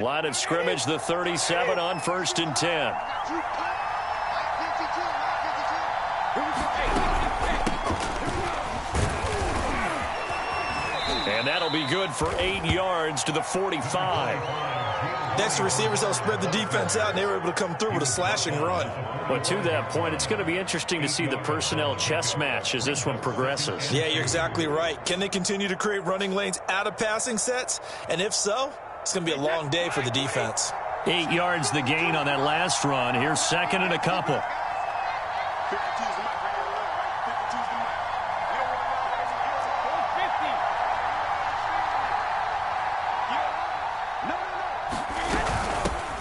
Line of scrimmage, the 37 on 1st and 10. And that'll be good for 8 yards to the 45. Next to receivers, they'll spread the defense out, and they were able to come through with a slashing run. But to that point, it's going to be interesting to see the personnel chess match as this one progresses. Yeah, you're exactly right. Can they continue to create running lanes out of passing sets? And if so, it's going to be a long day for the defense. 8 yards the gain on that last run. Here's 2nd and a couple.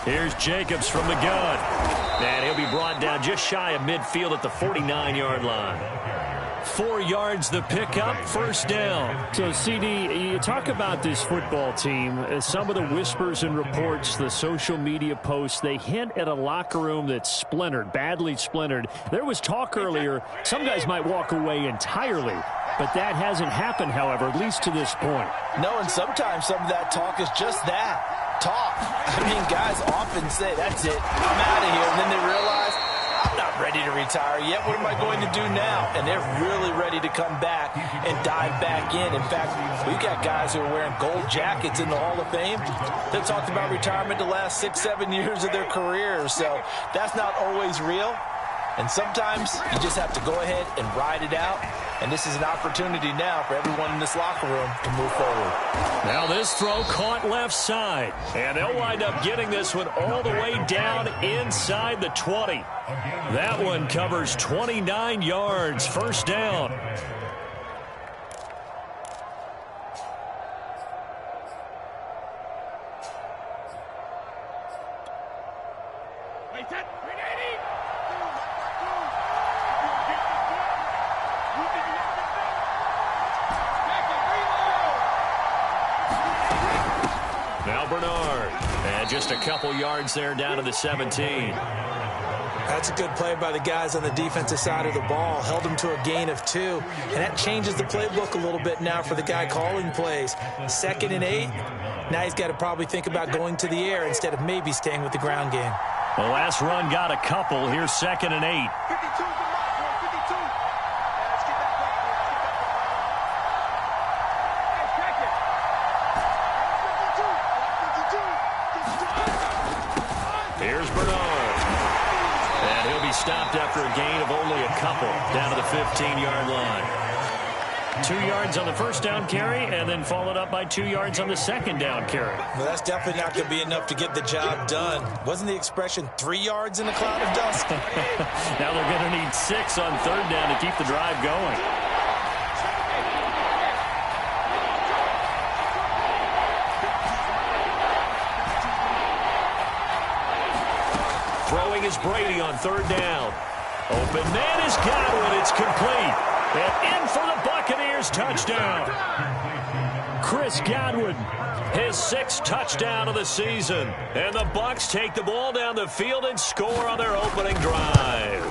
Here's Jacobs from the gun. And he'll be brought down just shy of midfield at the 49-yard line. 4 yards the pickup, 1st down. So, CD, you talk about this football team. Some of the whispers and reports, the social media posts, they hint at a locker room that's splintered, badly splintered. There was talk earlier, some guys might walk away entirely. But that hasn't happened, however, at least to this point. No, and sometimes some of that talk is just that. Talk. I mean, guys often say, that's it, I'm out of here. And then they realize, I'm not ready to retire yet. What am I going to do now? And they're really ready to come back and dive back in. In fact, we've got guys who are wearing gold jackets in the Hall of Fame that talked about retirement the last 6-7 years of their careers. So that's not always real. And sometimes you just have to go ahead and ride it out. And this is an opportunity now for everyone in this locker room to move forward. Now this throw caught left side. And they'll wind up getting this one all the way down inside the 20. That one covers 29 yards. 1st down. Just a couple yards there down to the 17. That's a good play by the guys on the defensive side of the ball. Held them to a gain of 2. And that changes the playbook a little bit now for the guy calling plays. 2nd and 8. Now he's got to probably think about going to the air instead of maybe staying with the ground game. The last run got a couple. Here's 2nd and 8. Stopped after a gain of only a couple down to the 15-yard line. 2 yards on the 1st down carry and then followed up by 2 yards on the 2nd down carry. Well, that's definitely not going to be enough to get the job done. Wasn't the expression 3 yards in a cloud of dust? Now they're going to need 6 on 3rd down to keep the drive going. Throwing is Brady on 3rd down. Open man is Godwin. It's complete. And in for the Buccaneers touchdown. Chris Godwin, his 6th touchdown of the season. And the Bucs take the ball down the field and score on their opening drive.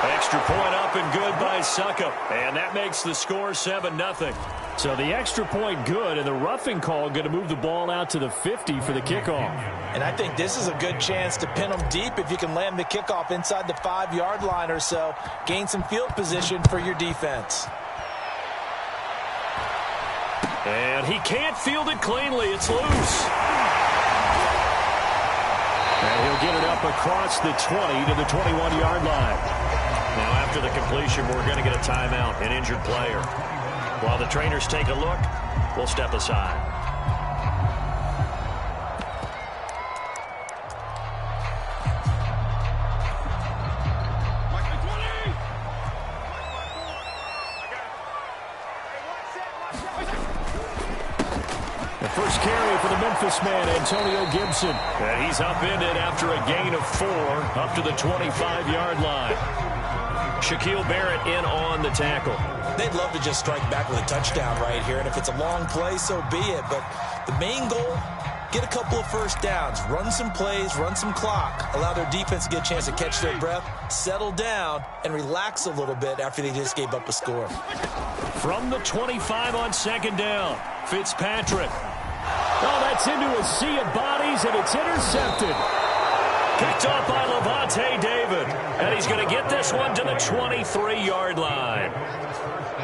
Extra point up and good by Succop. And that makes the score 7-0. So the extra point good, and the roughing call going to move the ball out to the 50 for the kickoff. And I think this is a good chance to pin them deep if you can land the kickoff inside the 5-yard line or so. Gain some field position for your defense. And he can't field it cleanly. It's loose. And he'll get it up across the 20 to the 21-yard line. Now after the completion, we're going to get a timeout, an injured player. While the trainers take a look, we'll step aside. The first carry for the Memphis man, Antonio Gibson. And he's upended after a gain of 4 up to the 25-yard line. Shaquille Barrett in on the tackle. They'd love to just strike back with a touchdown right here, and if it's a long play, so be it. But the main goal, get a couple of 1st downs, run some plays, run some clock, allow their defense to get a chance to catch their breath, settle down, and relax a little bit after they just gave up a score. From the 25 on 2nd down, Fitzpatrick. Oh, that's into a sea of bodies, and it's intercepted. Picked off by Levante David. And he's going to get this one to the 23-yard line.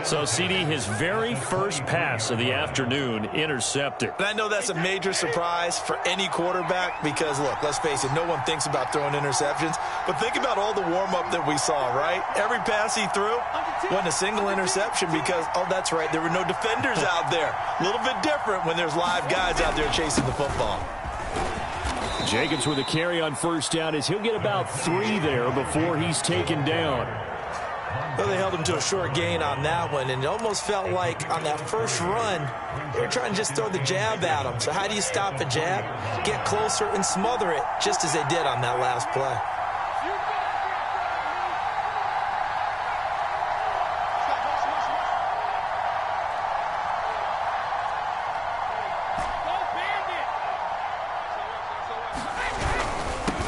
So, CD, his very first pass of the afternoon intercepted. And I know that's a major surprise for any quarterback because, look, let's face it, no one thinks about throwing interceptions. But think about all the warm-up that we saw, right? Every pass he threw wasn't a single interception because, oh, that's right, there were no defenders out there. A little bit different when there's live guys out there chasing the football. Jacobs with a carry on first down as he'll get about 3 there before he's taken down. Well, they held him to a short gain on that one, and it almost felt like on that first run, they were trying to just throw the jab at him. So how do you stop a jab? Get closer and smother it, just as they did on that last play.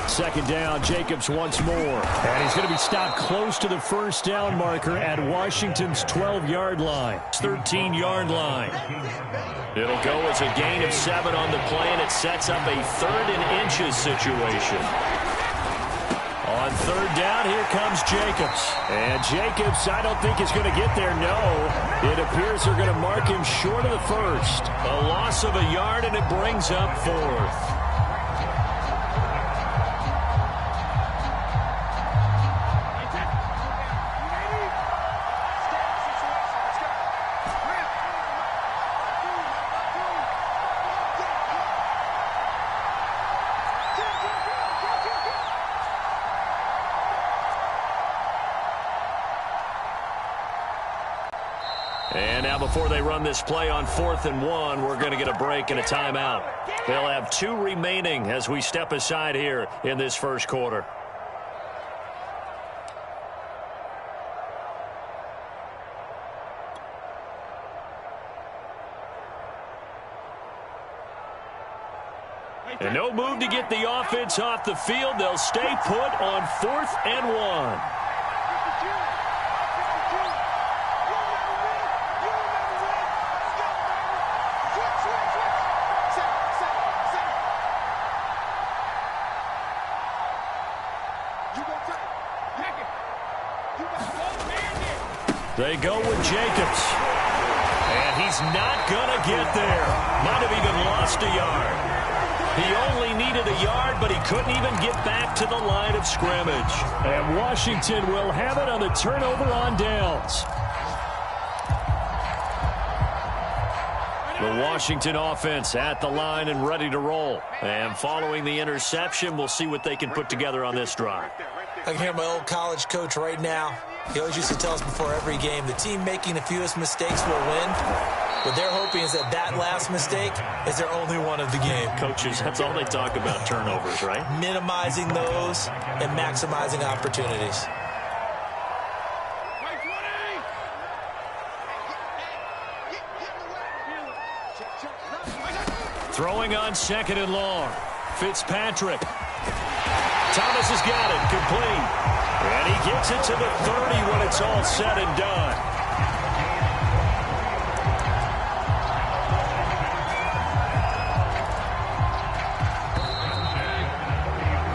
Second down, Jacobs once more. And he's going to be stopped close to the first down marker at Washington's 12-yard line. 13-yard line. It'll go as a gain of 7 on the play, and it sets up a 3rd and inches situation. On 3rd down, here comes Jacobs. And Jacobs, I don't think is going to get there, no. It appears they're going to mark him short of the first. A loss of a yard, and it brings up 4th. And now before they run this play on 4th and 1, we're going to get a break and a timeout. They'll have 2 remaining as we step aside here in this first quarter. And no move to get the offense off the field. They'll stay put on 4th and 1. They go with Jacobs. And he's not going to get there. Might have even lost a yard. He only needed a yard, but he couldn't even get back to the line of scrimmage. And Washington will have it on the turnover on downs. The Washington offense at the line and ready to roll. And following the interception, we'll see what they can put together on this drive. I can hear my old college coach right now. He always used to tell us before every game, the team making the fewest mistakes will win. What they're hoping is that that last mistake is their only one of the game. Coaches, that's all they talk about, turnovers, right? Minimizing those and maximizing opportunities. Throwing on 2nd and long. Fitzpatrick. Thomas has got it, complete. And he gets it to the 30 when it's all said and done.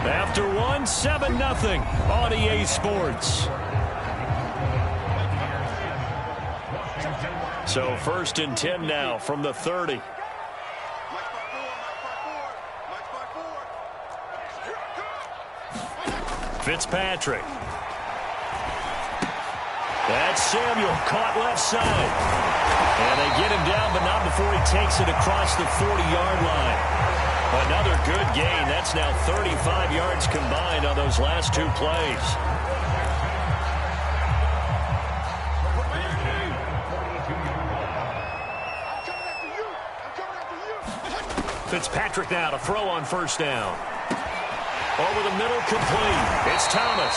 After 1, 7-0 on EA Sports. So 1st and 10 now from the 30. Fitzpatrick. That's Samuel, caught left side. And they get him down, but not before he takes it across the 40-yard line. Another good gain. That's now 35 yards combined on those last 2 plays. Fitzpatrick now to throw on 1st down. Over the middle, complete. It's Thomas.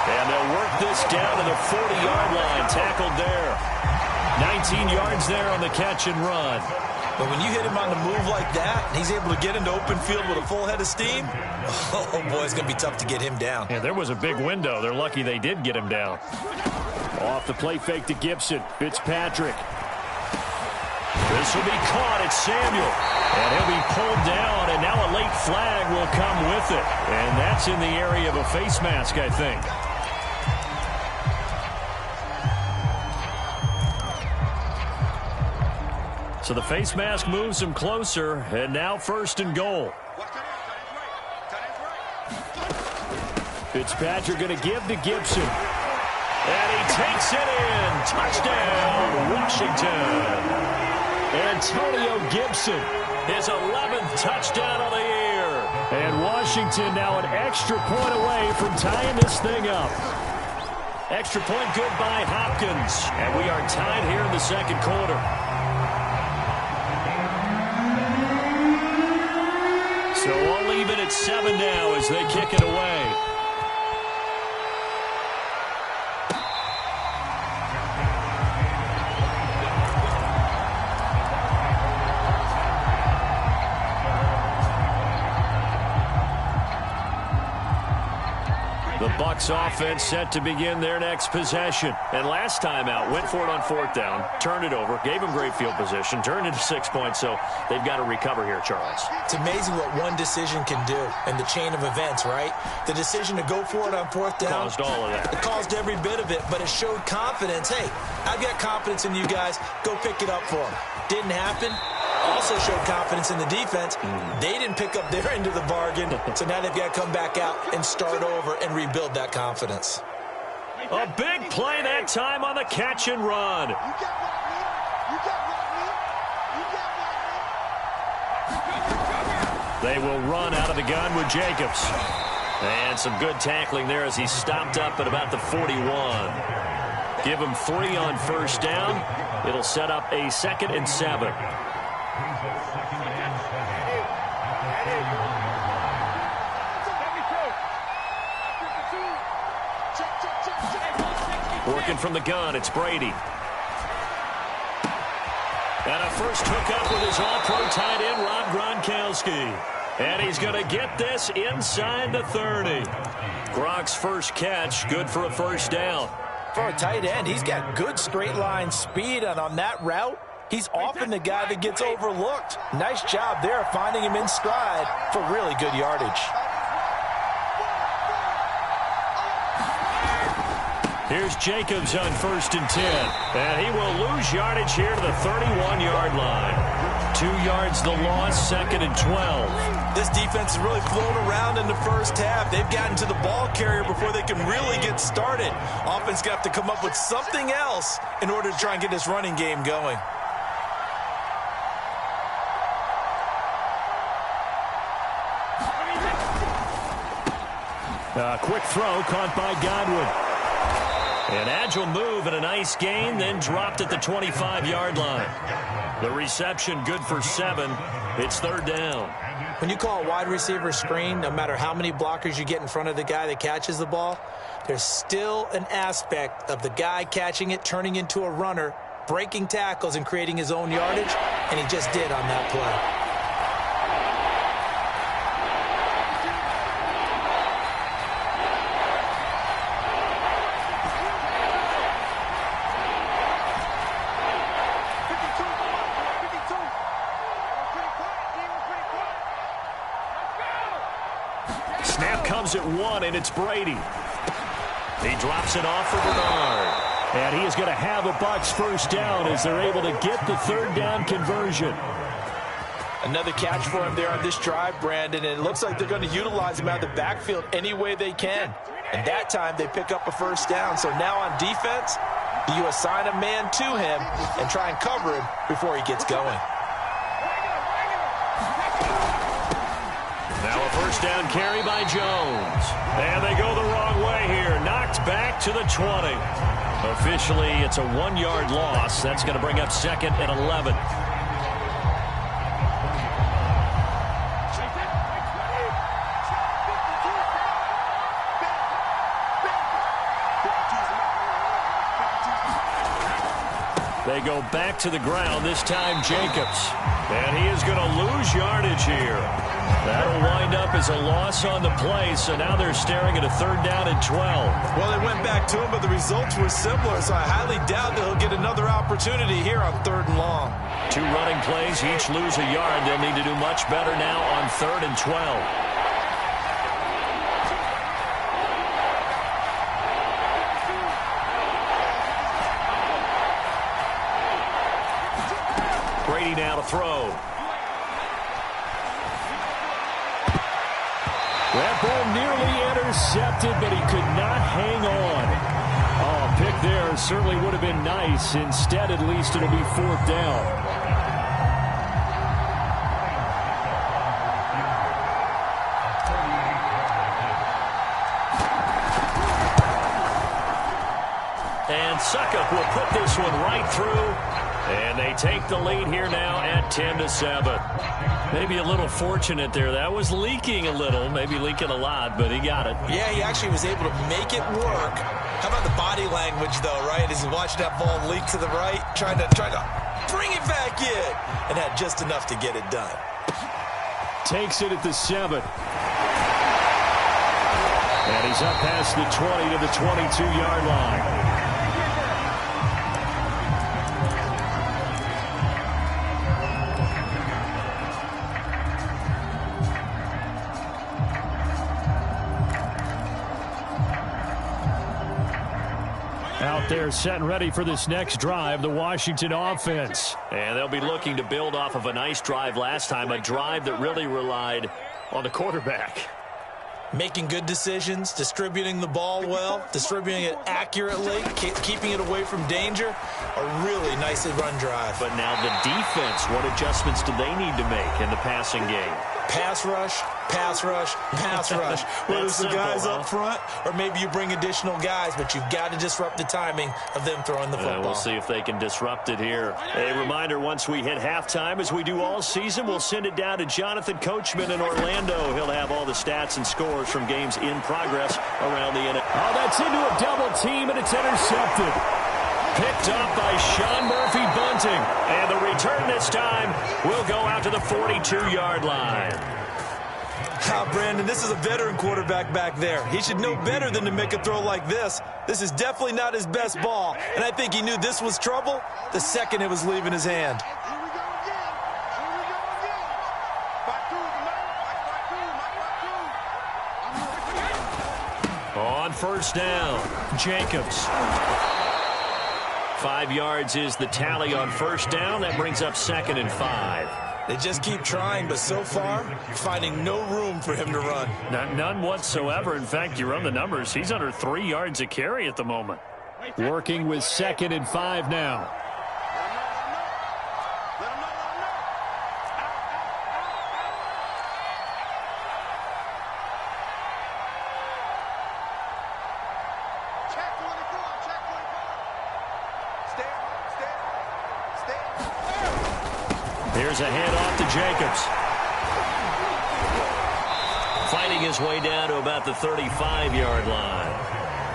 And they'll work this down to the 40-yard line. Tackled there. 19 yards there on the catch and run. But when you hit him on the move like that, and he's able to get into open field with a full head of steam, oh, boy, it's going to be tough to get him down. Yeah, there was a big window. They're lucky they did get him down. Off the play fake to Gibson. Fitzpatrick. The This will be caught. It's Samuel. And he'll be pulled down, and now a late flag will come with it. And that's in the area of a face mask, I think. So the face mask moves him closer, and now 1st and goal. Fitzpatrick going to give to Gibson. And he takes it in. Touchdown, Washington. Antonio Gibson, his 11th touchdown of the year. And Washington now an extra point away from tying this thing up. Extra point good by Hopkins. And we are tied here in the 2nd quarter. So all even at 7 now as they kick it away. The Bucs offense set to begin their next possession. And last time out, went for it on 4th down, turned it over, gave them great field position, turned it to 6 points, so they've got to recover here, Charles. It's amazing what one decision can do in the chain of events, right? The decision to go for it on 4th down. Caused all of that. It caused every bit of it, but it showed confidence. Hey, I've got confidence in you guys. Go pick it up for them. Didn't happen. Also showed confidence in the defense. They didn't pick up their end of the bargain, so now they've got to come back out and start over and rebuild that confidence. A big play that time on the catch and run. They will run out of the gun with Jacobs. And some good tackling there as he stopped up at about the 41. Give him 3 on 1st down. It'll set up a 2nd and 7. Working from the gun, it's Brady. And a first hookup with his all-pro tight end, Rob Gronkowski. And he's going to get this inside the 30. Gronk's first catch, good for a 1st down. For a tight end, he's got good straight-line speed, and on that route, he's often the guy that gets overlooked. Nice job there finding him in stride for really good yardage. Here's Jacobs on 1st and 10. And he will lose yardage here to the 31-yard line. 2 yards the loss, 2nd and 12. This defense has really flown around in the first half. They've gotten to the ball carrier before they can really get started. Offense going to have to come up with something else in order to try and get this running game going. Quick throw caught by Godwin. An agile move and a nice gain, then dropped at the 25-yard line. The reception good for 7. It's 3rd down. When you call a wide receiver screen, no matter how many blockers you get in front of the guy that catches the ball, there's still an aspect of the guy catching it, turning into a runner, breaking tackles and creating his own yardage, and he just did on that play. At 1, and it's Brady. He drops it off for Bernard. And he is going to have a Bucs 1st down as they're able to get the 3rd down conversion. Another catch for him there on this drive, Brandon, and it looks like they're going to utilize him out of the backfield any way they can. And that time they pick up a 1st down. So now on defense, you assign a man to him and try and cover him before he gets going. Now a 1st down carry by Jones. And they go the wrong way here. Knocked back to the 20. Officially, it's a 1-yard loss. That's going to bring up 2nd and 11. They They go back to the ground, this time Jacobs. And he is going to lose yardage here. That'll wind up as a loss on the play, so now they're staring at a 3rd down and 12. Well, they went back to him, but the results were similar, so I highly doubt that he'll get another opportunity here on 3rd and long. 2 running plays, each lose a yard. They'll need to do much better now on 3rd and 12. Brady now to throw. That ball nearly intercepted, but he could not hang on. Oh, pick there certainly would have been nice. Instead, at least it'll be 4th down. And Suckup will put this one right through. And they take the lead here now at 10-7. Maybe a little fortunate there. That was leaking a little, maybe leaking a lot, but he got it. Yeah, he actually was able to make it work. How about the body language, though, right? As he watched that ball leak to the right, trying to bring it back in, and had just enough to get it done. Takes it at the 7. And he's up past the 20 to the 22-yard line. Out there set and ready for this next drive, the Washington offense. And they'll be looking to build off of a nice drive last time, a drive that really relied on the quarterback. Making good decisions, distributing the ball well, distributing it accurately, keeping it away from danger. A really nicely run drive. But now the defense, what adjustments do they need to make in the passing game? Pass rush, pass rush, pass rush. Whether it's the guys up front or maybe you bring additional guys, but you've got to disrupt the timing of them throwing the football. We'll see if they can disrupt it here. A reminder, once we hit halftime, as we do all season, we'll send it down to Jonathan Coachman in Orlando. He'll have all the stats and scores from games in progress around the NFL. Oh, that's into a double team, and it's intercepted. Picked up by Sean Murphy Bunting. And the return this time will go out to the 42-yard line. Brandon, this is a veteran quarterback back there. He should know better than to make a throw like this. This is definitely not his best ball, and I think he knew this was trouble the second it was leaving his hand. On 1st down, Jacobs. 5 yards is the tally on 1st down. That brings up 2nd and 5. They just keep trying, but so far, finding no room for him to run. None whatsoever. In fact, you run the numbers. He's under 3 yards a carry at the moment. Working with 2nd and 5 now. Here's a handoff to Jacobs. Fighting his way down to about the 35-yard line.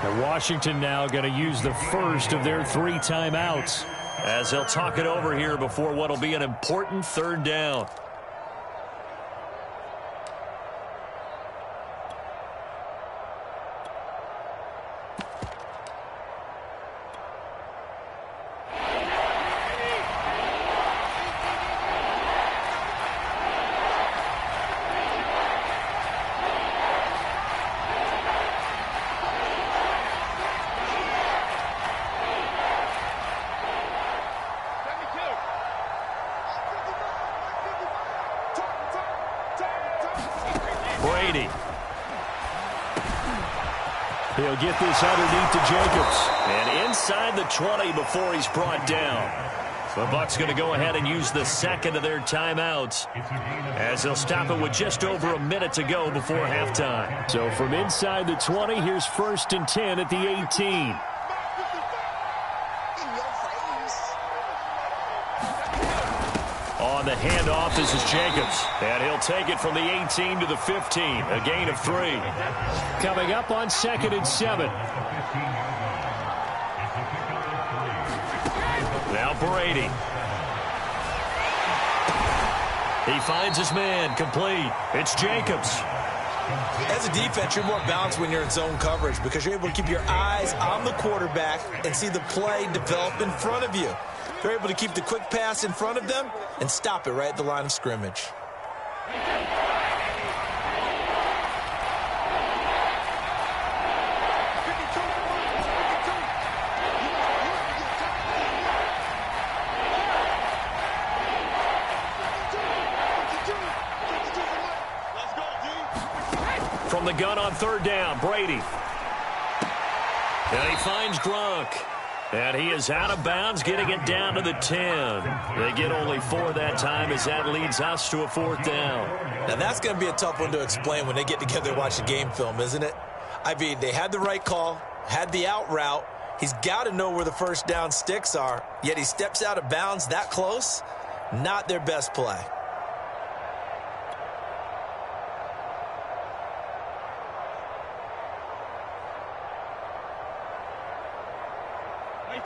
And Washington now going to use the first of their 3 timeouts, as they'll talk it over here before what will be an important 3rd down. Brady. He'll get this underneath to Jacobs. And inside the 20 before he's brought down. The Bucs going to go ahead and use the 2nd of their timeouts, as they'll stop it with just over a minute to go before halftime. So from inside the 20, here's 1st and 10 at the 18. On the handoff, this is Jacobs. And he'll take it from the 18 to the 15. A gain of 3. Coming up on 2nd and 7. Now Brady. He finds his man, complete. It's Jacobs. As a defense, you're more balanced when you're in zone coverage because you're able to keep your eyes on the quarterback and see the play develop in front of you. You're able to keep the quick pass in front of them and stop it right at the line of scrimmage. From the gun on third down, Brady. And he finds Gronk. And he is out of bounds, getting it down to the 10. They get only 4 that time as that leads us to a 4th down. Now, that's going to be a tough one to explain when they get together and watch the game film, isn't it? I mean, they had the right call, had the out route. He's got to know where the first down sticks are, yet he steps out of bounds that close. Not their best play.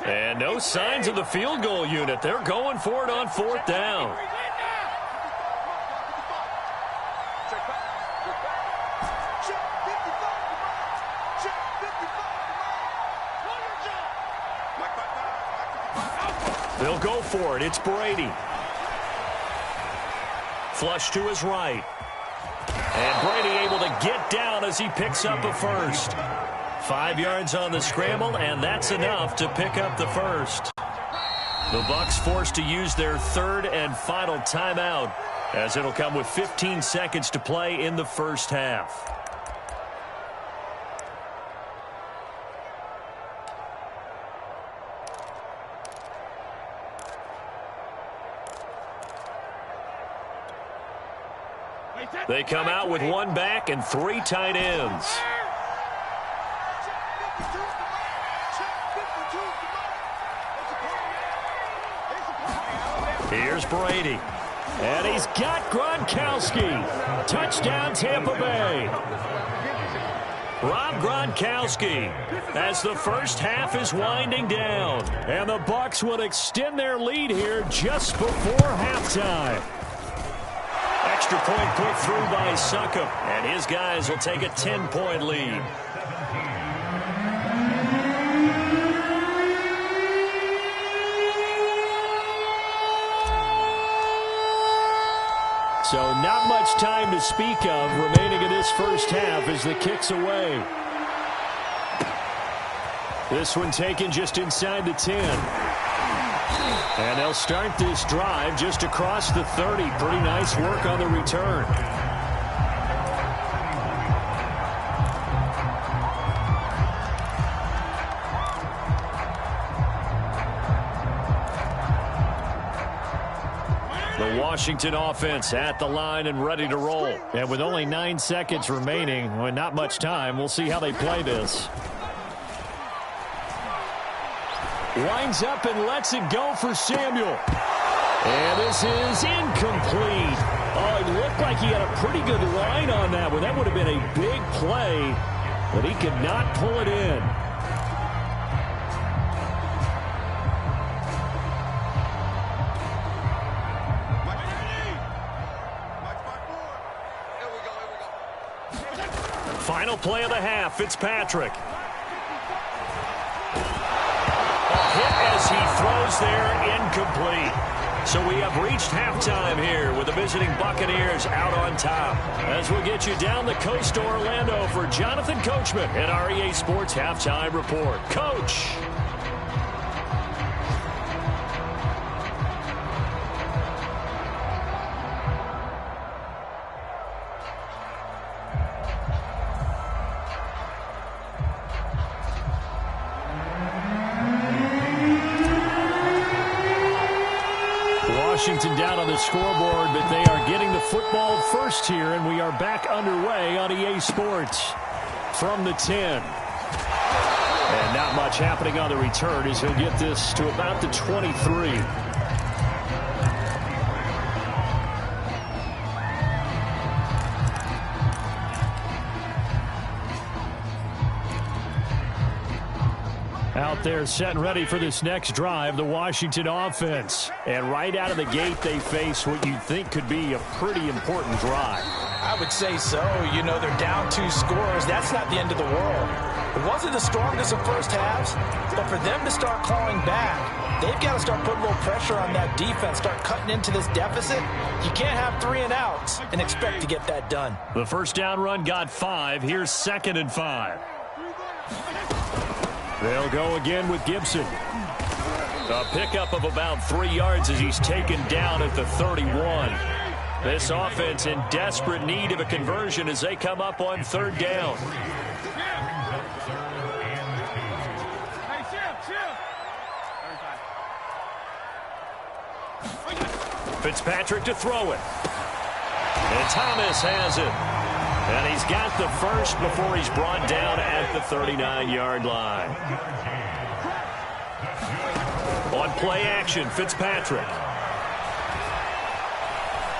And no signs of the field goal unit. They're going for it on 4th down. They'll go for it. It's Brady. Flush to his right. And Brady able to get down as he picks up a first. 5 yards on the scramble, and that's enough to pick up the first. The Bucs forced to use their 3rd and final timeout, as it'll come with 15 seconds to play in the first half. They come out with 1 back and 3 tight ends. Here's Brady. And he's got Gronkowski. Touchdown, Tampa Bay. Rob Gronkowski as the first half is winding down. And the Bucs will extend their lead here just before halftime. Extra point put through by Succop. And his guys will take a 10-point lead. So not much time to speak of remaining in this first half as the kick's away. This one taken just inside the 10. And they'll start this drive just across the 30. Pretty nice work on the return. The Washington offense at the line and ready to roll. And with only 9 seconds remaining, and not much time, we'll see how they play this. Winds up and lets it go for Samuel. And this is incomplete. Oh, it looked like he had a pretty good line on that one. That would have been a big play, but he could not pull it in. Final play of the half, Fitzpatrick. A hit as he throws there, incomplete. So we have reached halftime here with the visiting Buccaneers out on top. As we'll get you down the coast to Orlando for Jonathan Coachman at our EA Sports Halftime Report. Coach. Washington down on the scoreboard, but they are getting the football first here, and we are back underway on EA Sports from the 10. And not much happening on the return as he'll get this to about the 23. Out there set and ready for this next drive, the Washington offense. And right out of the gate, they face what you'd think could be a pretty important drive. I would say so. You know, they're down 2 scores. That's not the end of the world. It wasn't the strongest of first halves, but for them to start clawing back, they've got to start putting a little pressure on that defense, start cutting into this deficit. You can't have 3 and outs and expect to get that done. The first down run got 5. Here's 2nd and 5. They'll go again with Gibson. A pickup of about 3 yards as he's taken down at the 31. This offense in desperate need of a conversion as they come up on 3rd down. Fitzpatrick to throw it. And Thomas has it. And he's got the first before he's brought down at the 39-yard line. On play action, Fitzpatrick.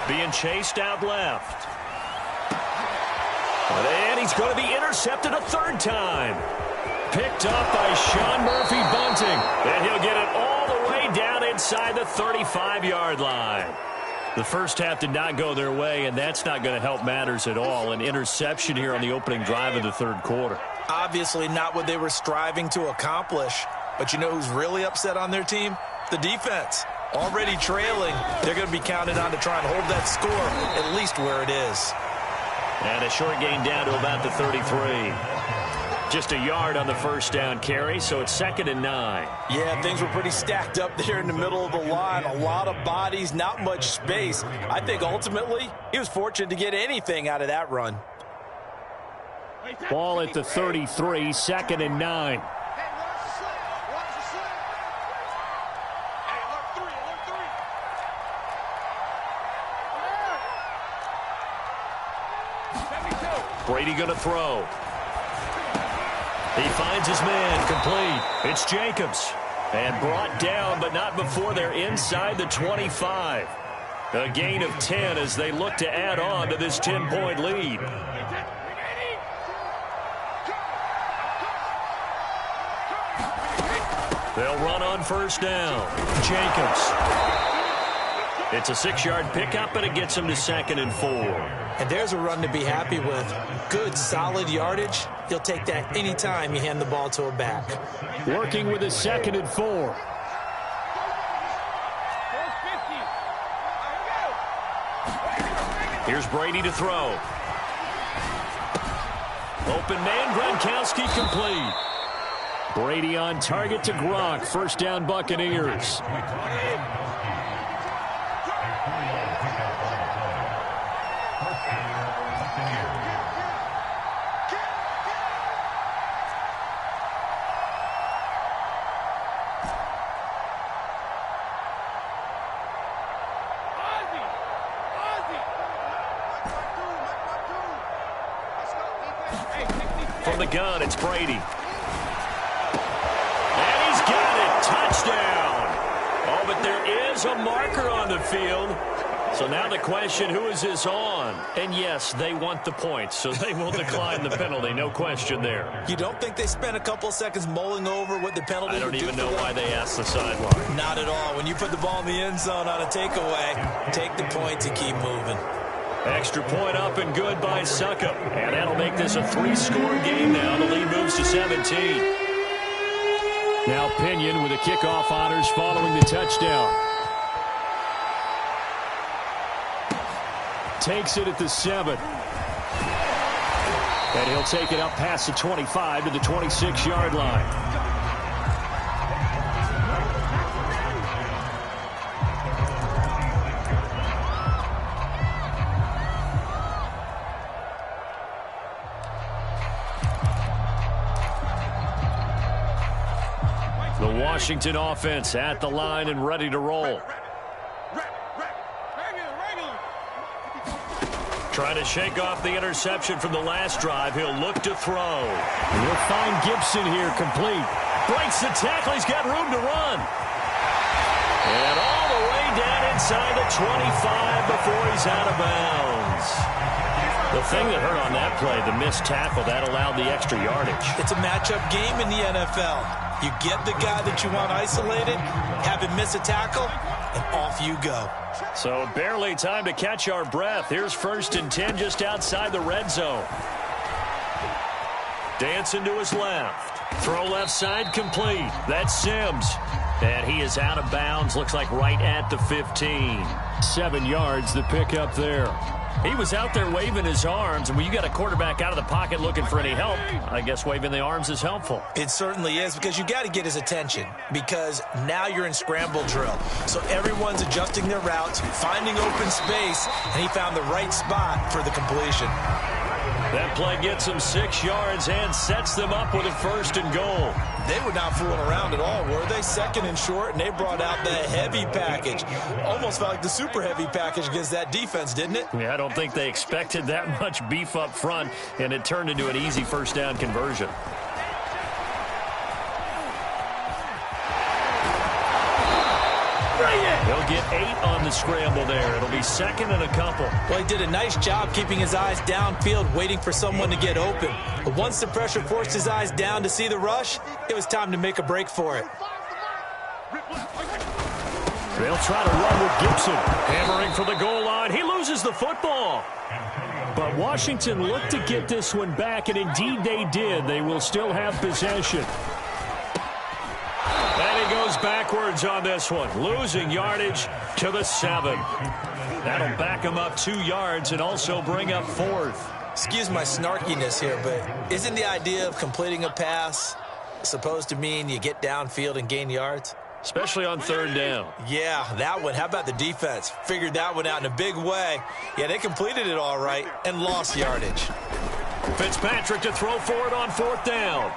Being chased out left. And he's going to be intercepted a 3rd time. Picked up by Sean Murphy-Bunting. And he'll get it all the way down inside the 35-yard line. The first half did not go their way, and that's not going to help matters at all. An interception here on the opening drive of the 3rd quarter. Obviously not what they were striving to accomplish. But you know who's really upset on their team? The defense. Already trailing. They're going to be counted on to try and hold that score at least where it is. And a short gain down to about the 33. Just a yard on the first down carry, so it's 2nd and 9. Yeah, things were pretty stacked up there in the middle of the line. A lot of bodies, not much space. I think ultimately he was fortunate to get anything out of that run. Ball at the 33, 2nd and 9. Brady going to throw. He finds his man, complete. It's Jacobs. And brought down, but not before they're inside the 25. A gain of 10 as they look to add on to this 10-point lead. They'll run on first down. Jacobs. It's a 6-yard pickup, and it gets them to 2nd and 4. And there's a run to be happy with. Good, solid yardage. You'll take that anytime you hand the ball to a back. Working with a 2nd and 4. Here's Brady to throw. Open man, Gronkowski complete. Brady on target to Gronk. First down, Buccaneers. From the gun, it's Brady. And he's got it. Touchdown. Oh, but there is a marker on the field. So now the question, who is this on? And yes, they want the points, so they will decline the penalty. No question there. You don't think they spent a couple of seconds mulling over what the penalty I don't would do even know for them? why they asked the sideline. Not at all. When you put the ball in the end zone on a takeaway, take the points and keep moving. Extra point up and good by Succop. And that'll make this a 3-score game now. The lead moves to 17. Now Pinion with the kickoff honors following the touchdown. Takes it at the 7. And he'll take it up past the 25 to the 26-yard line. The Washington offense at the line and ready to roll. Trying to shake off the interception from the last drive. He'll look to throw. And he'll find Gibson here complete. Breaks the tackle. He's got room to run. And all the way down inside the 25 before he's out of bounds. The thing that hurt on that play, the missed tackle, that allowed the extra yardage. It's a matchup game in the NFL. You get the guy that you want isolated, have him miss a tackle, and off you go. So barely time to catch our breath. Here's 1st and 10 just outside the red zone. Dancing to his left. Throw left side complete. That's Sims. And he is out of bounds. Looks like right at the 15. 7 yards, the pickup there. He was out there waving his arms, and when you got a quarterback out of the pocket looking for any help, I guess waving the arms is helpful. It certainly is, because you got to get his attention, because now you're in scramble drill. So everyone's adjusting their routes, finding open space, and he found the right spot for the completion. That play gets him 6 yards and sets them up with a 1st and goal. They were not fooling around at all, were they? 2nd and short, and they brought out the heavy package. Almost felt like the super heavy package against that defense, didn't it? Yeah, I don't think they expected that much beef up front, and it turned into an easy 1st down conversion. He'll get 8 on the scramble there. It'll be 2nd and a couple. Well, he did a nice job keeping his eyes downfield, waiting for someone to get open. But once the pressure forced his eyes down to see the rush, it was time to make a break for it. They'll try to run with Gibson. Hammering for the goal line. He loses the football. But Washington looked to get this one back, and indeed they did. They will still have possession. And he goes backwards on this one, losing yardage to the 7. That'll back him up 2 yards and also bring up 4th. Excuse my snarkiness here, but isn't the idea of completing a pass supposed to mean you get downfield and gain yards? Especially on 3rd down. Yeah, that one. How about the defense? Figured that one out in a big way. Yeah, they completed it all right and lost yardage. Fitzpatrick to throw for it on 4th down.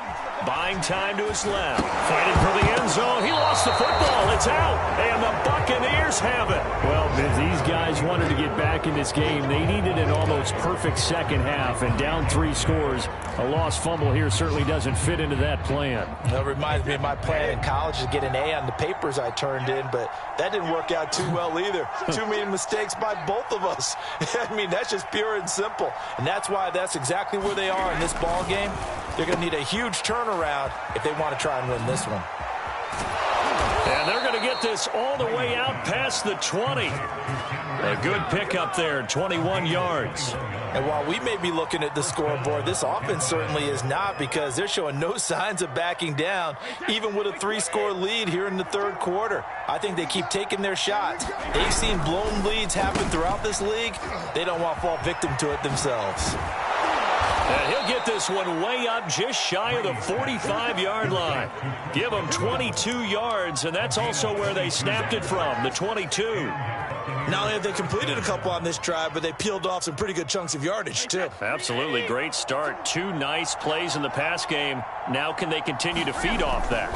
Buying time to his left. Fighting for the end zone. He lost the football. It's out. And the Buccaneers have it. Well, if these guys wanted to get back in this game, they needed an almost perfect second half. And down 3 scores, a lost fumble here certainly doesn't fit into that plan. That reminds me of my plan in college to get an A on the papers I turned in, but that didn't work out too well either. Too many mistakes by both of us. I mean, that's just pure and simple. And that's why that's exactly where they are in this ball game. They're going to need a huge turnaround if they want to try and win this one. And they're going to get this all the way out past the 20. A good pickup there, 21 yards. And while we may be looking at the scoreboard, this offense certainly is not, because they're showing no signs of backing down, even with a 3-score lead here in the 3rd quarter. I think they keep taking their shots. They've seen blown leads happen throughout this league. They don't want to fall victim to it themselves. And he'll get this one way up just shy of the 45-yard line. Give them 22 yards, and that's also where they snapped it from, the 22. Not only have they completed a couple on this drive, but they peeled off some pretty good chunks of yardage, too. Absolutely. Great start. 2 nice plays in the pass game. Now can they continue to feed off that?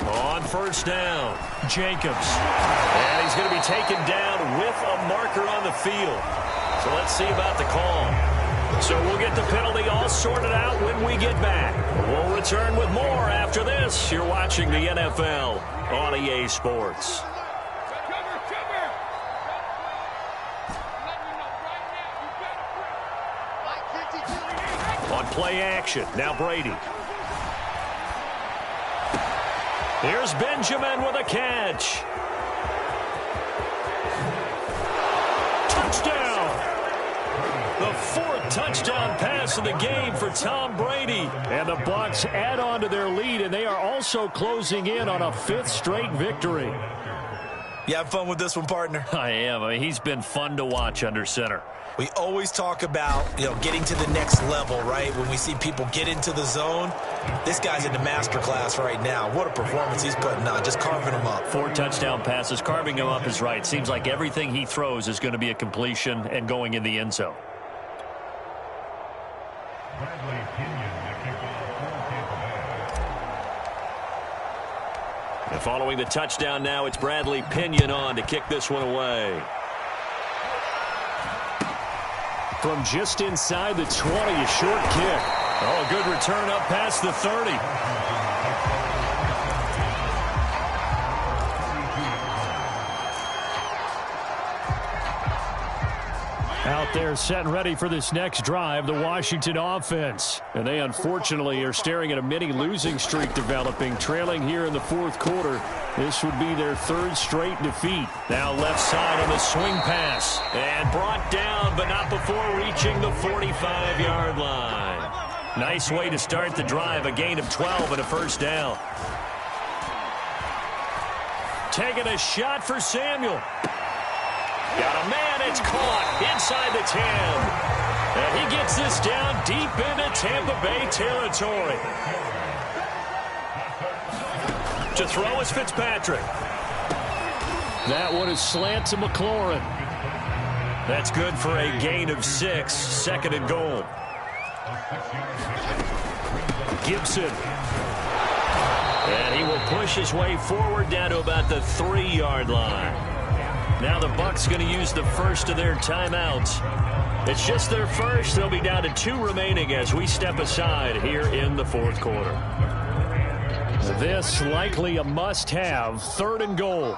On 1st down, Jacobs. And he's going to be taken down with a marker on the field. So let's see about the call. So we'll get the penalty all sorted out when we get back. We'll return with more after this. You're watching the NFL on EA Sports. On play action, now Brady. Here's Benjamin with a catch. Touchdown! The 4th touchdown pass of the game for Tom Brady. And the Bucs add on to their lead, and they are also closing in on a 5th straight victory. You have fun with this one, partner? I am. I mean, he's been fun to watch under center. We always talk about, getting to the next level, right? When we see people get into the zone, this guy's in the master class right now. What a performance he's putting on, just carving them up. 4 touchdown passes. Carving him up is right. Seems like everything he throws is going to be a completion and going in the end zone. And following the touchdown now, it's Bradley Pinion on to kick this one away. From just inside the 20, a short kick. Oh, good return up past the 30. Out there set and ready for this next drive, the Washington offense. And they unfortunately are staring at a mini losing streak developing, trailing here in the fourth quarter. This would be their third straight defeat. Now left side on the swing pass. And brought down, but not before reaching the 45-yard line. Nice way to start the drive, a gain of 12 and a first down. Taking a shot for Samuel. Got a man, it's caught inside the 10. And he gets this down deep into Tampa Bay territory. To throw is Fitzpatrick. That one is slant to McLaurin. That's good for a gain of 6, second and goal. Gibson. And he will push his way forward down to about the 3-yard line. Now the Bucs going to use the first of their timeouts. It's just their first. They'll be down to 2 remaining as we step aside here in the fourth quarter. This likely a must-have, third and goal.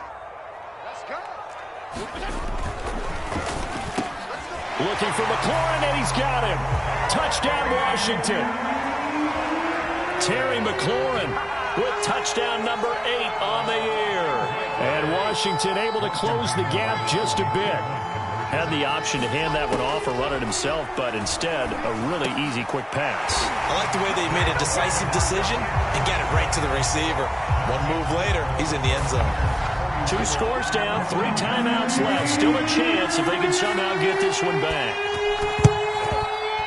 Looking for McLaurin, and he's got him. Touchdown, Washington. Terry McLaurin with touchdown number 8 on the year. And Washington able to close the gap just a bit. Had the option to hand that one off or run it himself, but instead, a really easy, quick pass. I like the way they made a decisive decision and got it right to the receiver. One move later, he's in the end zone. 2 scores down, 3 timeouts left. Still a chance if they can somehow get this one back.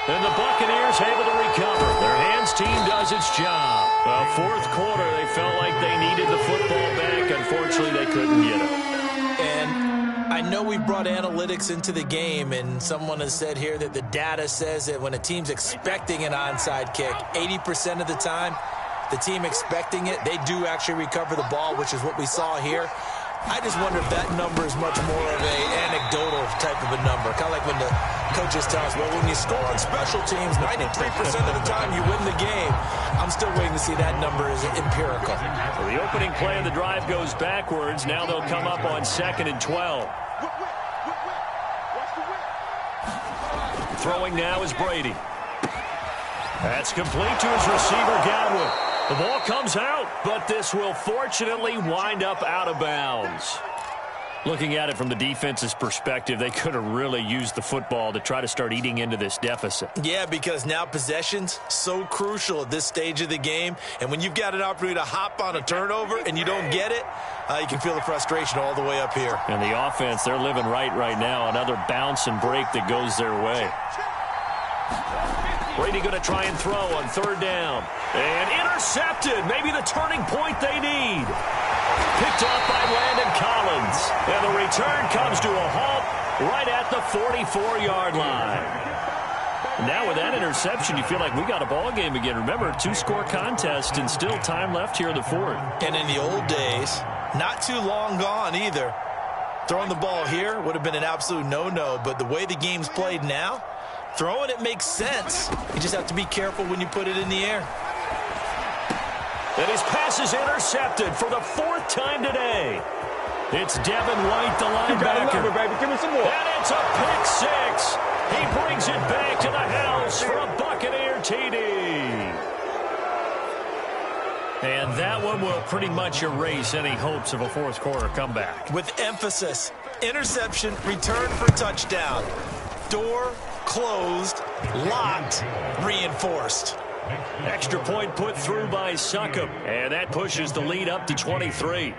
And the Buccaneers able to recover. Their hands team does its job. Well, fourth quarter, they felt like they needed the football back. Unfortunately, they couldn't get it. And I know we brought analytics into the game, and someone has said here that the data says that when a team's expecting an onside kick, 80% of the time, the team expecting it, they do actually recover the ball, which is what we saw here. I just wonder if that number is much more of a anecdotal type of a number. Kind of like when the coaches tell us, well, when you score on special teams, 93% of the time you win the game. I'm still waiting to see that number is empirical. So the opening play of the drive goes backwards. Now they'll come up on 2nd and 12. Throwing now is Brady. That's complete to his receiver, Godwin. The ball comes out, but this will fortunately wind up out of bounds. Looking at it from the defense's perspective, they could have really used the football to try to start eating into this deficit. Yeah, because now possession's so crucial at this stage of the game. And when you've got an opportunity to hop on a turnover and you don't get it, you can feel the frustration all the way up here. And the offense, they're living right now. Another bounce and break that goes their way. Brady going to try and throw on 3rd down. And intercepted. Maybe the turning point they need. Picked up by Landon Collins. And the return comes to a halt right at the 44-yard line. Now with that interception, you feel like we got a ball game again. Remember, 2-score contest and still time left here in the fourth. And in the old days, not too long gone either, throwing the ball here would have been an absolute no-no. But the way the game's played now, throwing it makes sense. You just have to be careful when you put it in the air. And his pass is intercepted for the 4th time today. It's Devin White, the linebacker. Baby. Give me some more. And it's a pick 6. He brings it back to the house for a Buccaneer TD. And that one will pretty much erase any hopes of a fourth quarter comeback. With emphasis, interception, return for touchdown. Door closed, locked, reinforced. Extra point put through by Succop. And that pushes the lead up to 23.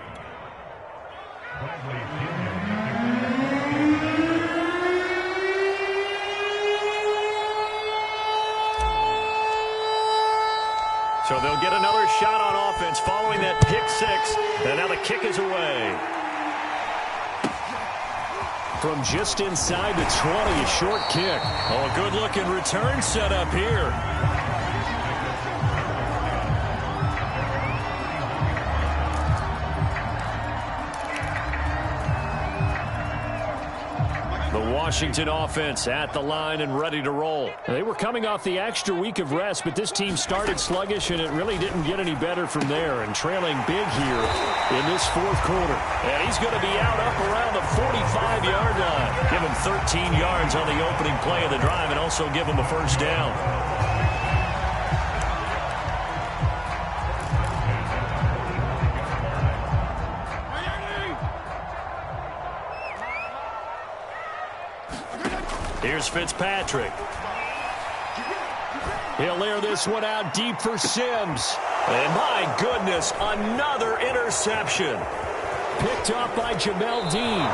So they'll get another shot on offense following that pick 6. And now the kick is away. From just inside the 20, a short kick. Oh, a good-looking return set up here. Washington offense at the line and ready to roll. They were coming off the extra week of rest, but this team started sluggish, and it really didn't get any better from there, and trailing big here in this fourth quarter. And he's going to be out up around the 45-yard line. Give him 13 yards on the opening play of the drive and also give him a first down. Here's Fitzpatrick. He'll air this one out deep for Sims. And my goodness, another interception. Picked off by Jamel Dean.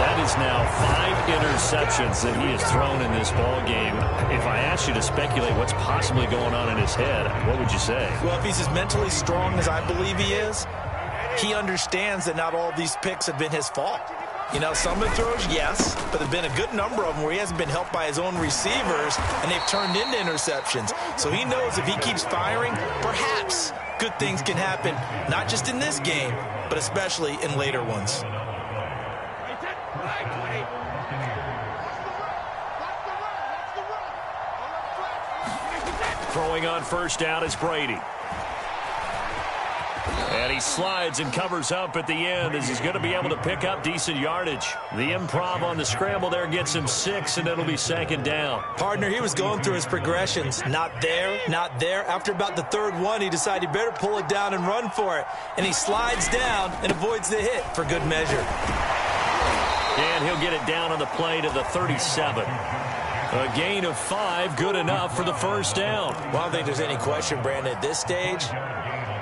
That is now 5 interceptions that he has thrown in this ball game. If I asked you to speculate what's possibly going on in his head, what would you say? Well, if he's as mentally strong as I believe he is, he understands that not all of these picks have been his fault. You know, some of the throws, yes, but there have been a good number of them where he hasn't been helped by his own receivers, and they've turned into interceptions. So he knows if he keeps firing, perhaps good things can happen, not just in this game, but especially in later ones. Throwing on first down is Brady. And he slides and covers up at the end as he's going to be able to pick up decent yardage. The improv on the scramble there gets him 6, and it'll be second down. Partner, he was going through his progressions. Not there, not there. After about the third one, he decided he better pull it down and run for it. And he slides down and avoids the hit for good measure. And he'll get it down on the play to the 37. A gain of 5, good enough for the first down. Well, I don't think there's any question, Brandon, at this stage.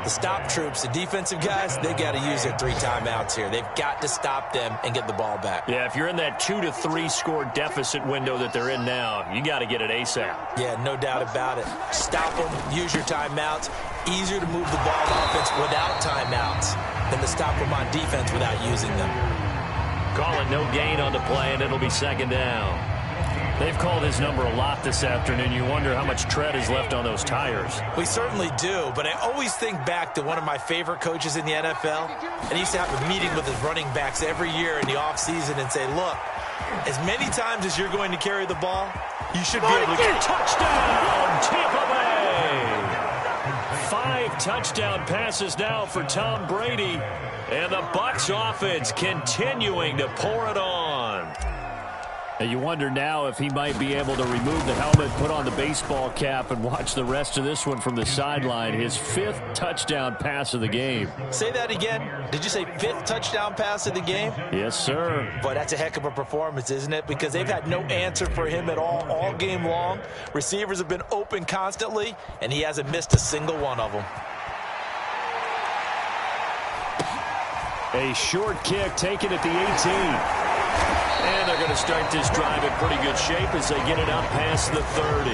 The stop troops, the defensive guys, they got to use their 3 timeouts here. They've got to stop them and get the ball back. Yeah, if you're in that 2 to 3 score deficit window that they're in now, you got to get it ASAP. Yeah, no doubt about it. Stop them, use your timeouts. Easier to move the ball on offense without timeouts than to stop them on defense without using them. Call it no gain on the play, and it'll be second down. They've called his number a lot this afternoon. You wonder how much tread is left on those tires. We certainly do, but I always think back to one of my favorite coaches in the NFL, and he used to have a meeting with his running backs every year in the offseason and say, look, as many times as you're going to carry the ball, you should be able to get touchdown, Tampa Bay. 5 touchdown passes now for Tom Brady, and the Bucs offense continuing to pour it on. And you wonder now if he might be able to remove the helmet, put on the baseball cap, and watch the rest of this one from the sideline. His 5th touchdown pass of the game. Say that again. Did you say 5th touchdown pass of the game? Yes, sir. Boy, that's a heck of a performance, isn't it? Because they've had no answer for him at all game long. Receivers have been open constantly, and he hasn't missed a single one of them. A short kick taken at the 18. And they're going to start this drive in pretty good shape as they get it up past the 30.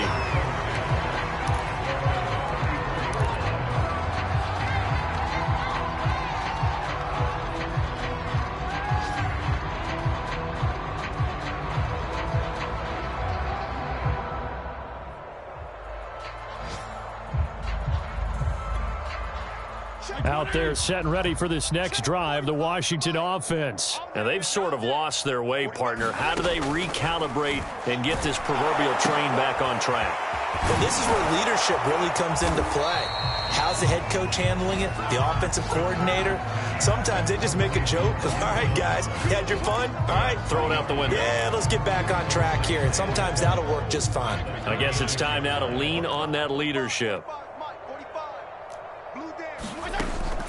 Out there set and ready for this next drive, the Washington offense. And they've sort of lost their way, partner. How do they recalibrate and get this proverbial train back on track? Well, this is where leadership really comes into play. How's the head coach handling it? The offensive coordinator? Sometimes they just make a joke. All right, guys, you had your fun? All right. Throw it out the window. Yeah, let's get back on track here. And sometimes that'll work just fine. I guess it's time now to lean on that leadership.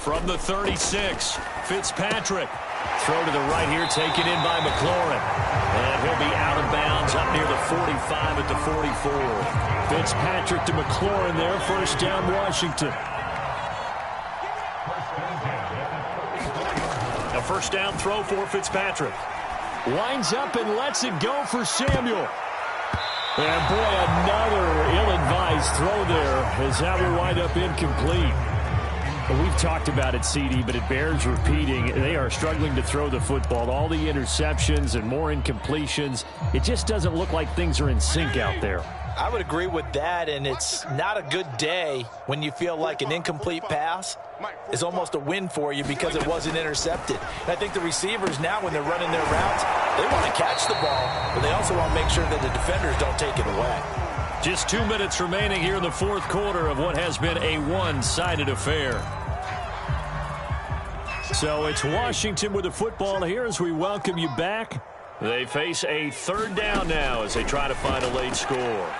From the 36, Fitzpatrick. Throw to the right here, taken in by McLaurin. And he'll be out of bounds up near the 45 at the 44. Fitzpatrick to McLaurin there. First down, Washington. A first down throw for Fitzpatrick. Winds up and lets it go for Samuel. And boy, another ill-advised throw there as that will wind up incomplete. We've talked about it, CD, but it bears repeating. They are struggling to throw the football. All the interceptions and more incompletions. It just doesn't look like things are in sync out there. I would agree with that, and it's not a good day when you feel like an incomplete pass is almost a win for you because it wasn't intercepted. And I think the receivers now, when they're running their routes, They want to catch the ball, but they also want to make sure that the defenders don't take it away. Just 2 minutes remaining here in the fourth quarter of what has been a one-sided affair. So it's Washington with the football here as we welcome you back. They face a third down now as they try to find a late score.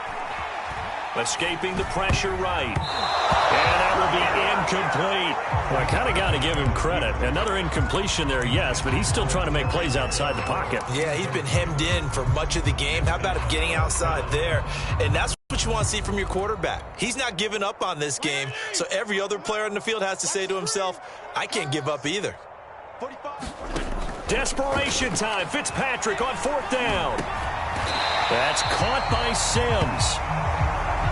Escaping the pressure right. And that will be incomplete. Well, I kind of got to give him credit. Another incompletion there, yes, but he's still trying to make plays outside the pocket. Yeah, he's been hemmed in for much of the game. How about him getting outside there? And that's what you want to see from your quarterback. He's not giving up on this game, so every other player on the field has to say to himself, I can't give up either. Desperation time. Fitzpatrick on fourth down. That's caught by Sims.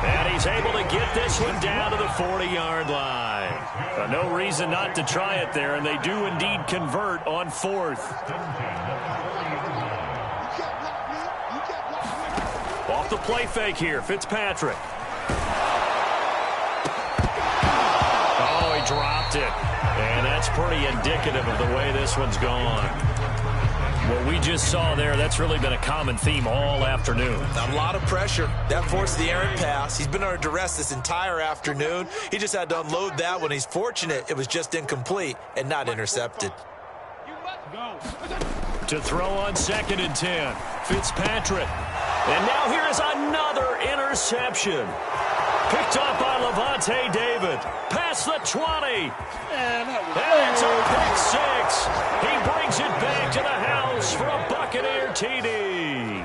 And he's able to get this one down to the 40-yard line. No reason not to try it there, and they do indeed convert on fourth. Off the play fake here, Fitzpatrick. Oh, he dropped it. And that's pretty indicative of the way this one's gone. What we just saw there, that's really been a common theme all afternoon. A lot of pressure. That forced the errant pass. He's been under duress this entire afternoon. He just had to unload that one. He's fortunate it was just incomplete and not intercepted. To throw on 2nd and 10. Fitzpatrick. And now here is another interception. Picked up by Levante David. Past the 20. And it's a pick six. He brings it back to the house for a Buccaneer TD.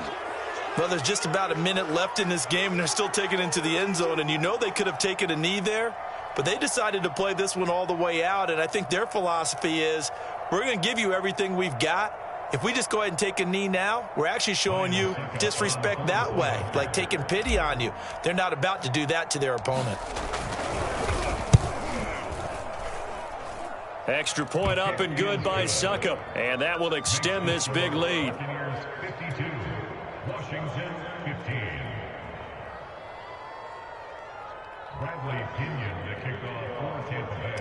Well, there's just about a minute left in this game, and they're still taking it into the end zone. And you know they could have taken a knee there, but they decided to play this one all the way out. And I think their philosophy is, we're going to give you everything we've got. If we just go ahead and take a knee now, we're actually showing you disrespect that way, like taking pity on you. They're not about to do that to their opponent. Extra point up and good by Succop. And that will extend this big lead. Washington 15. Bradley Kenyon to kick off for Tampa Bay.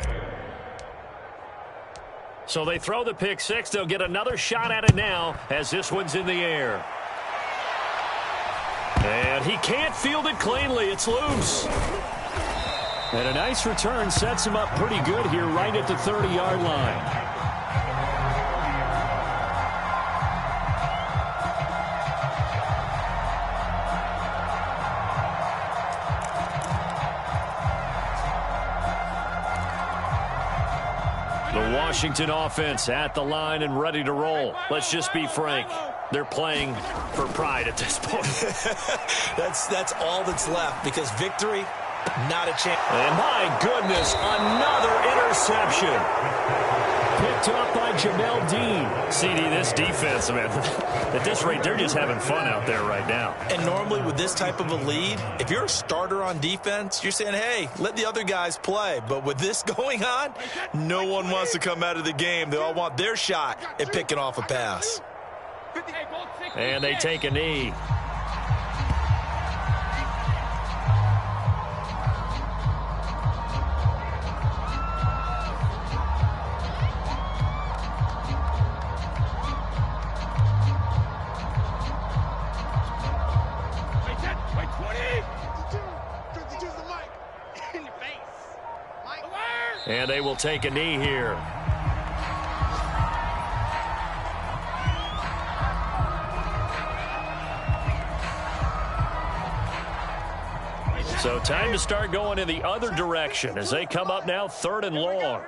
So they throw the pick six. They'll get another shot at it now as this one's in the air. And he can't field it cleanly. It's loose. And a nice return sets him up pretty good here right at the 30-yard line. The Washington offense at the line and ready to roll. Let's just be frank. They're playing for pride at this point. That's all that's left, because victory, not a chance. And my goodness, another interception. Picked up by Jamel Dean. CD, this defense, man, at this rate, they're just having fun out there right now. And normally with this type of a lead, if you're a starter on defense, you're saying, hey, let the other guys play. But with this going on, no one wants to come out of the game. They all want their shot at picking off a pass. And they take a knee. And they will take a knee here. So time to start going in the other direction as they come up now 3rd and long.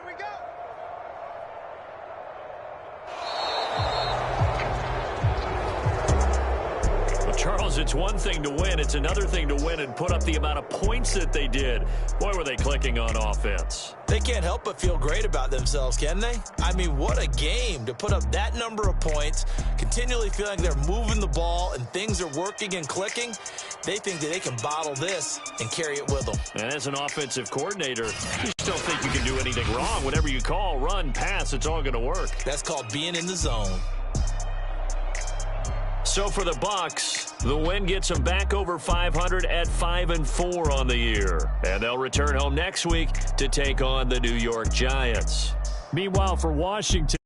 Charles, it's one thing to win. It's another thing to win and put up the amount of points that they did. Boy, were they clicking on offense. They can't help but feel great about themselves, can they? I mean, what a game to put up that number of points, continually feeling like they're moving the ball and things are working and clicking. They think that they can bottle this and carry it with them. And as an offensive coordinator, you just don't think you can do anything wrong. Whatever you call, run, pass, it's all going to work. That's called being in the zone. So for the Bucs, the win gets them back over 500 at 5-4 on the year. And they'll return home next week to take on the New York Giants. Meanwhile, for Washington,